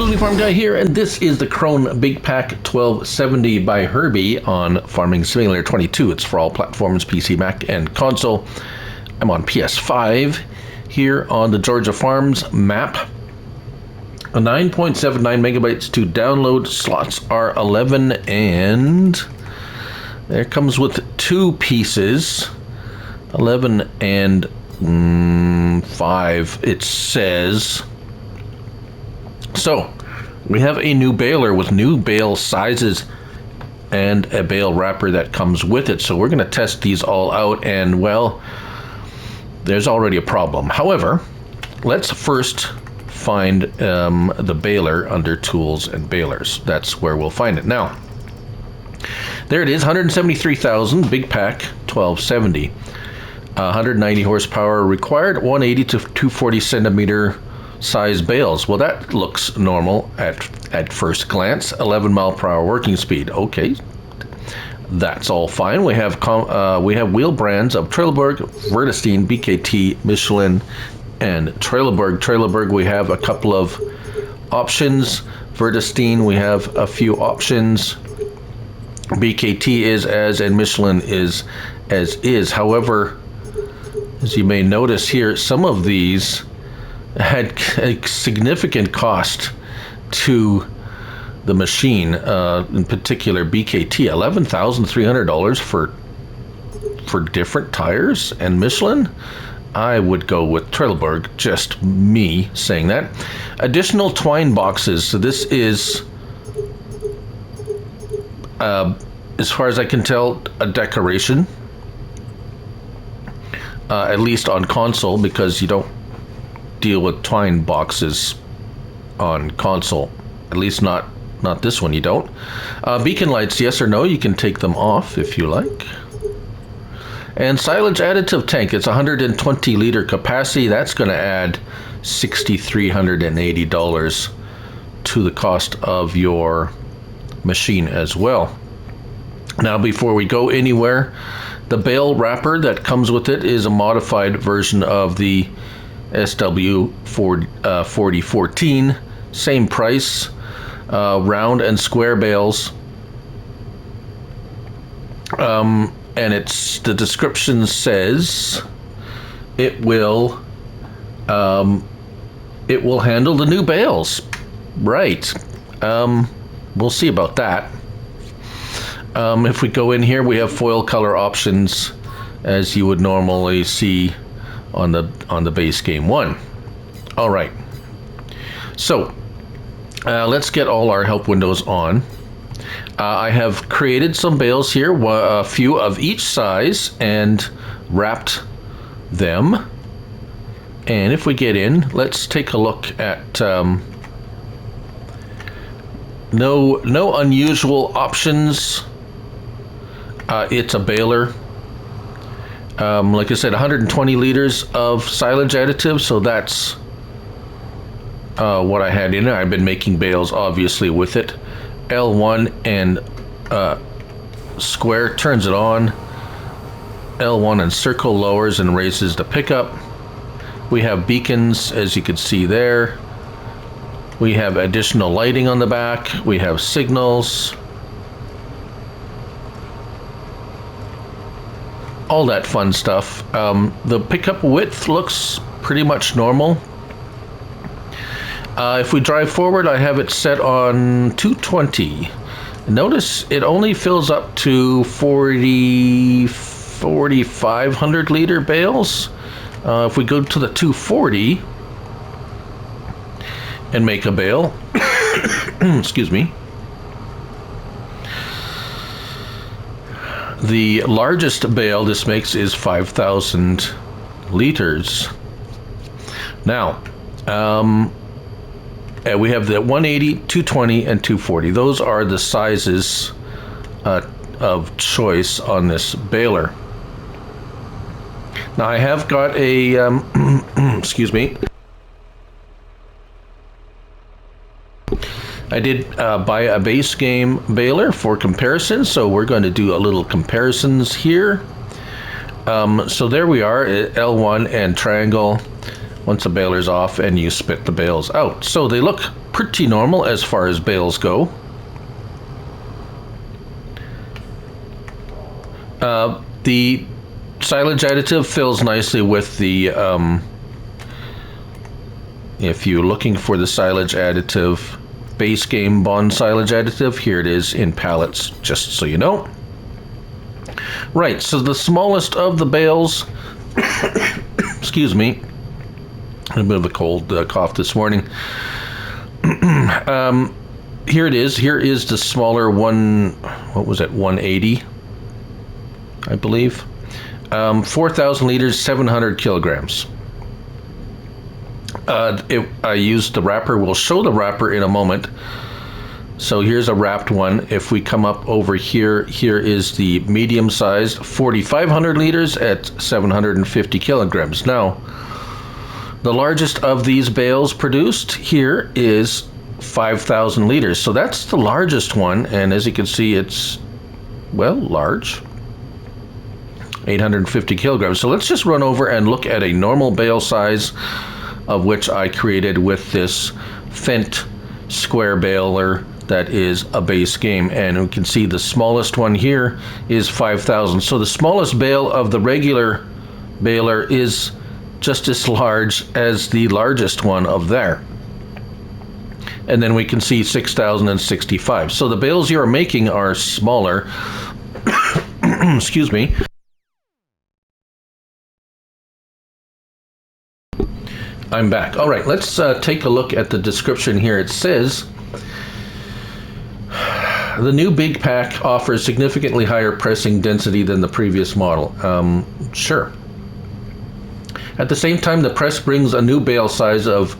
Absolutely Farm Guy here, and this is the Krone BigPack 1270 by Herbie on Farming Simulator 22. It's for all platforms, PC, Mac, and console. I'm on PS5 here on the Georgia Farms map. A 9.79 megabytes to download. Slots are 11, and there comes with two pieces. 11 and 5, it says. So, we have a new baler with new bale sizes and a bale wrapper that comes with it. So we're going to test these all out, and well, there's already a problem. However, let's first find the baler under Tools and Balers. That's where we'll find it. Now, there it is, 173,000, BigPack 1270. 190 horsepower required, 180 to 240 centimeter size bales. Well, that looks normal at first glance. 11 mile per hour working speed. Okay, that's all fine. We have wheel brands of Trelleborg, Vredestein, BKT, Michelin, and Trelleborg. Trelleborg, we have a couple of options. Vredestein, we have a few options. BKT is as, and Michelin is as is. However, as you may notice here, some of these had a significant cost to the machine, in particular BKT, $11,300 for different tires, and Michelin, I would go with Trelleborg, just me saying that. Additional twine boxes, so this is, as far as I can tell, a decoration, at least on console, because you don't deal with twine boxes on console, at least not this one, you don't. Beacon lights, yes or no, you can take them off if you like. And silage additive tank, it's 120 liter capacity. That's going to add $6,380 to the cost of your machine as well. Now, before we go anywhere, the bale wrapper that comes with it is a modified version of the SW4014, same price, round and square bales, and the description says it will handle the new bales, right? We'll see about that. If we go in here, we have foil color options as you would normally see on the base game one. All right, so let's get all our help windows on. I have created some bales here, a few of each size, and wrapped them. And if we get in, let's take a look at no unusual options. It's a baler. Like I said, 120 liters of silage additive, so that's what I had in it. I've been making bales, obviously, with it. L1 and square turns it on. L1 and circle lowers and raises the pickup. We have beacons, as you can see there. We have additional lighting on the back. We have signals. All that fun stuff. The pickup width looks pretty much normal. If we drive forward, I have it set on 220. Notice it only fills up to 4,500 liter bales. If we go to the 240 and make a bale, excuse me, the largest bale this makes is 5,000 liters. Now, we have the 180, 220, and 240. Those are the sizes of choice on this baler. Now, I have got a, excuse me, I did buy a base game baler for comparison, so we're going to do a little comparisons here. So there we are, L1 and triangle. once the baler's off and you spit the bales out. So they look pretty normal as far as bales go. The silage additive fills nicely with the, if you're looking for the silage additive, base game bond silage additive, here it is in pallets, just so you know. Right, so the smallest of the bales, excuse me, a bit of a cold cough this morning. Here it is. Here is the smaller one, what was it, 180, I believe. 4,000 liters, 700 kilograms. I used the wrapper. We'll show the wrapper in a moment. So here's a wrapped one. If we come up over here, here is the medium-sized 4,500 liters at 750 kilograms. Now, the largest of these bales produced here is 5,000 liters. So that's the largest one, and as you can see, it's, well, large. 850 kilograms. So let's just run over and look at a normal bale size, of which I created with this Fendt square baler that is a base game. And we can see the smallest one here is 5,000. So the smallest bale of the regular baler is just as large as the largest one of there. And then we can see 6,065. So the bales you're making are smaller. Excuse me. I'm back. All right, let's take a look at the description here. It says, the new BigPack offers significantly higher pressing density than the previous model. Sure. At the same time, the press brings a new bale size of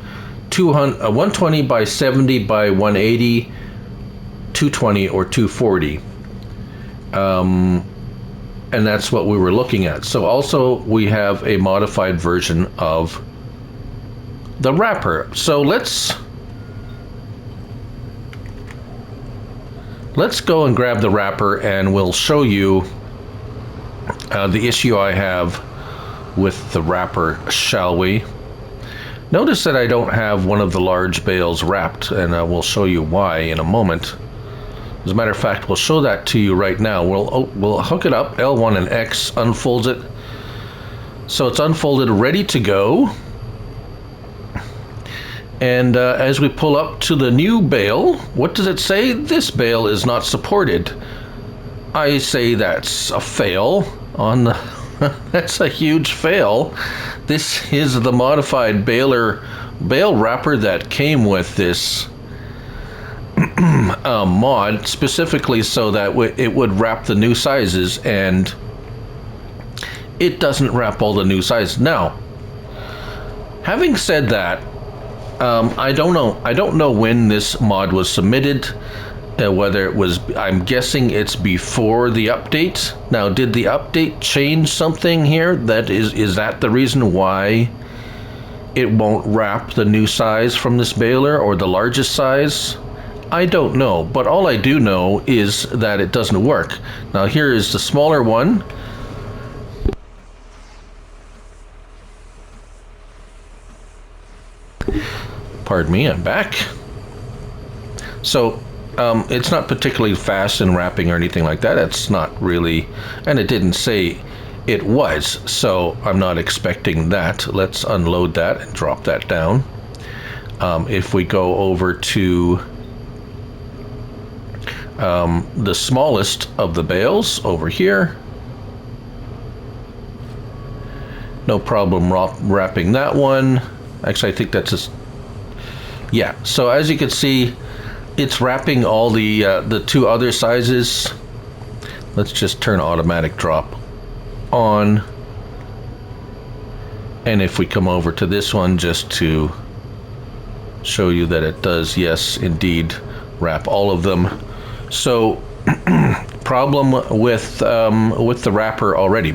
120 by 70 by 180, 220 or 240. And that's what we were looking at. So also we have a modified version of the wrapper. So let's go and grab the wrapper and we'll show you the issue I have with the wrapper, shall we? Notice that I don't have one of the large bales wrapped, and we'll show you why in a moment. As a matter of fact, we'll show that to you right now. We'll hook it up, L1 and X, unfolds it. So it's unfolded, ready to go. And as we pull up to the new bale, what does it say? This bale is not supported. I say that's a fail on the that's a huge fail. This is the modified bale wrapper that came with this mod, specifically so that it would wrap the new sizes, and it doesn't wrap all the new sizes. Now, having said that, I don't know when this mod was submitted, whether it was, I'm guessing it's before the update. Now, did the update change something here? That is that the reason why it won't wrap the new size from this baler, or the largest size? I don't know, but all I do know is that it doesn't work. Now, here is the smaller one. Pardon me, I'm back. So, it's not particularly fast in wrapping or anything like that. It's not really, and it didn't say it was, so I'm not expecting that. Let's unload that and drop that down. If we go over to the smallest of the bales over here, no problem wrapping that one. Actually, I think that's just, yeah. So as you can see, it's wrapping all the two other sizes. Let's just turn automatic drop on. And if we come over to this one, just to show you that it does, yes, indeed, wrap all of them. So, problem with the wrapper already.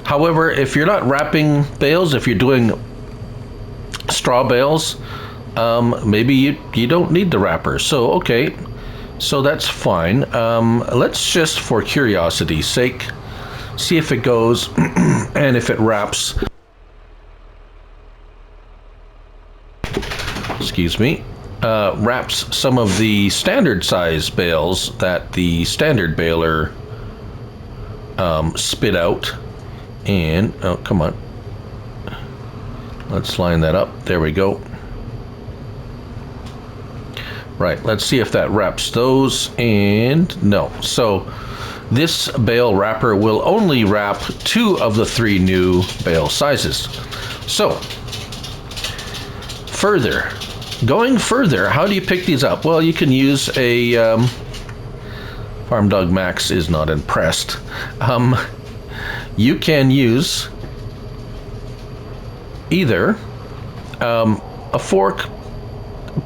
However, if you're not wrapping bales, if you're doing straw bales, maybe you don't need the wrapper. So, okay, so that's fine. Let's just, for curiosity's sake, see if it goes and if it wraps excuse me, wraps some of the standard size bales that the standard baler spit out. And, oh, come on. Let's line that up. There we go. Right, let's see if that wraps those, and no. So this bale wrapper will only wrap 2 of the 3 new bale sizes. So, going further, how do you pick these up? Well, you can use a, Farm Dog Max is not impressed. You can use either a fork,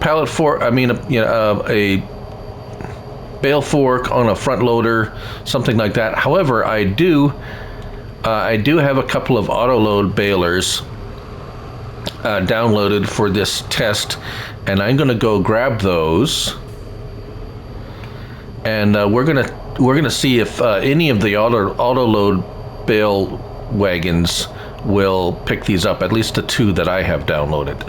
pallet fork, I mean, a bale fork on a front loader, something like that. However, I do have a couple of autoload balers downloaded for this test, and I'm going to go grab those, and we're gonna see if any of the autoload bale wagons will pick these up, at least the 2 that I have downloaded.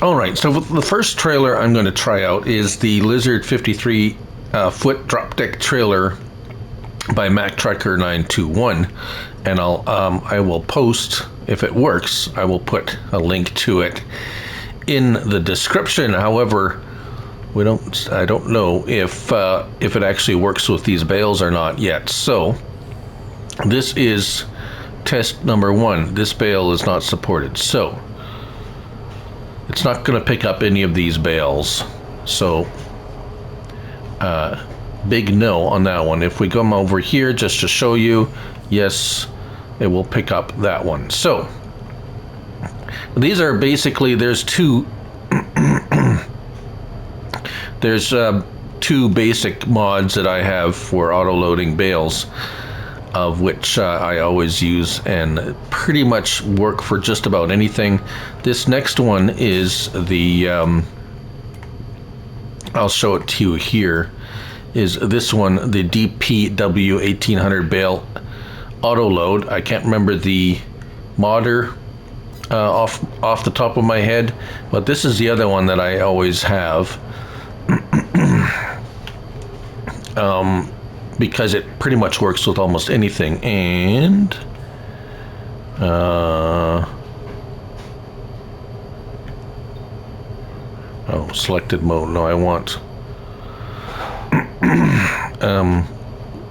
Alright, so the first trailer I'm going to try out is the Lizard 53 foot drop deck trailer by Mack Trucker 921, and I will post, if it works, I will put a link to it in the description. However, I don't know if it actually works with these bales or not yet. So this is test number 1. This bale is not supported, so it's not going to pick up any of these bales. So big no on that one. If we come over here just to show you, yes, it will pick up that one. So these are basically, there's 2 there's 2 basic mods that I have for auto-loading bales, of which I always use and pretty much work for just about anything. This next one is the, I'll show it to you here, is this one, the DPW 1800 bale autoload. I can't remember the modder off the top of my head, but this is the other one that I always have. Because it pretty much works with almost anything. And selected mode. No, I want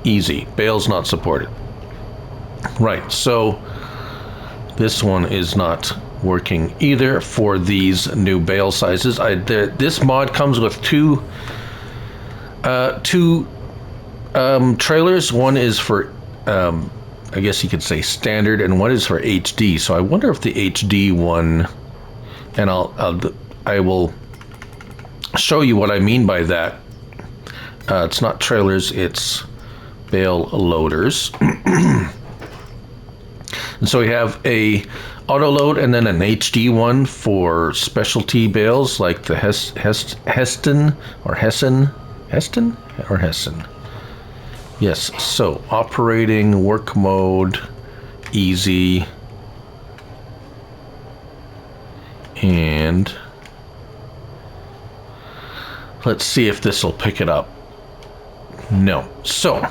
easy. Bale's not supported. Right, so this one is not working either for these new bale sizes. This mod comes with two trailers. One is for I guess you could say standard, and one is for HD. So I wonder if the HD one, and I will show you what I mean by that. It's not trailers, it's bale loaders. And so we have a auto load and then an HD one for specialty bales like the Heston. Yes, so operating, work mode, easy, and let's see if this will pick it up. No. So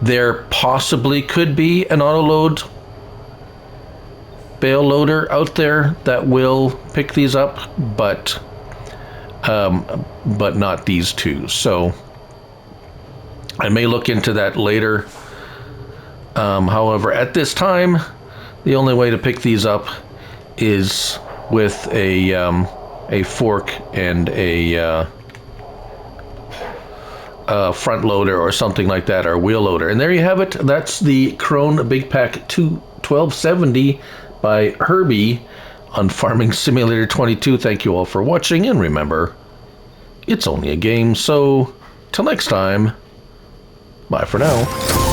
there possibly could be an auto load bale loader out there that will pick these up, but not these 2. So I may look into that later. However, at this time, the only way to pick these up is with a fork and a front loader or something like that, or wheel loader. And there you have it. That's the Krone BigPack 1270 by Herbie on Farming Simulator 22. Thank you all for watching, and remember, it's only a game, so till next time, bye for now.